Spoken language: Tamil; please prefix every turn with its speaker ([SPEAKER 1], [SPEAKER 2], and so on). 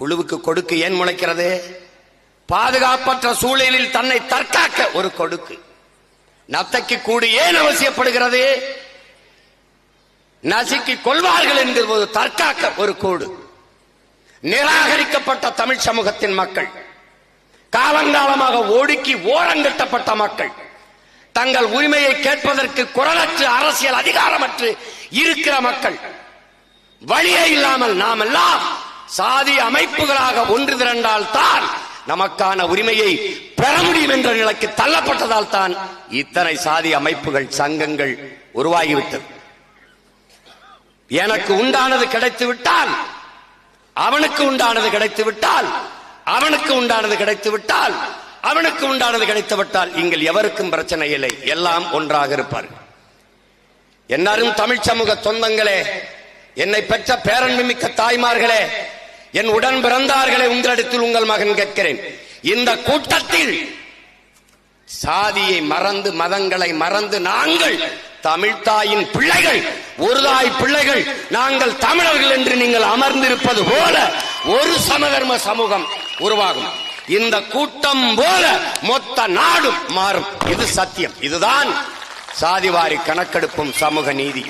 [SPEAKER 1] புழுவுக்கு கொடுக்கு ஏன் முளைக்கிறது? பாதுகாப்பற்ற சூழலில் தன்னை தற்காக்க ஒரு கொடுக்கு. நத்தைக்கு கூடு ஏன் அவசியப்படுகிறது? நசுக்கி கொள்வார்கள் என்கிற போது தற்காக்க ஒரு கூடு. நிராகரிக்கப்பட்ட தமிழ் சமூகத்தின் மக்கள், காலங்காலமாக ஒடுக்கி ஓரங்கட்டப்பட்ட மக்கள், தங்கள் உரிமையை கேட்பதற்கு குரலற்று அரசியல் அதிகாரமற்று இருக்கிற மக்கள், வழியே இல்லாமல் நாம் எல்லாம் சாதி அமைப்புகளாக ஒன்று திரண்டால் தான் நமக்கான உரிமையை பெற முடியும் என்ற நிலைக்கு தள்ளப்பட்டதால் தான் இத்தனை சாதி அமைப்புகள் சங்கங்கள் உருவாகிவிட்டது. எனக்கு உண்டானது கிடைத்து விட்டால் அவனுக்கு உண்டானது கிடைத்து விட்டால் அவனுக்கு உண்டானது கிடைத்து விட்டால் அவனுக்கு உண்டானது கிடைத்து விட்டால் இங்கே எவருக்கும் பிரச்சனை இல்லை, எல்லாம் ஒன்றாக இருப்பார்கள். எல்லாரும் தமிழ் சமூக சொந்தங்களே, என்னை பெற்ற பேரன்பு மிக்க தாய்மார்களே, என் உடன் பிறந்தார்களே, உங்களிடத்தில் உங்கள் மகன் கேட்கிறேன். இந்த கூட்டத்தில் சாதியை மறந்து மதங்களை மறந்து நாங்கள் தமிழ்தாயின் பிள்ளைகள், ஒரு தாய் பிள்ளைகள், நாங்கள் தமிழர்கள் என்று நீங்கள் அமர்ந்திருப்பது போல ஒரு சமதர்ம சமூகம் உருவாகும். இந்த கூட்டம் போல மொத்த நாடும் மாறும். இது சத்தியம். இதுதான் சாதிவாரி கணக்கெடுப்பும் சமூக நீதி.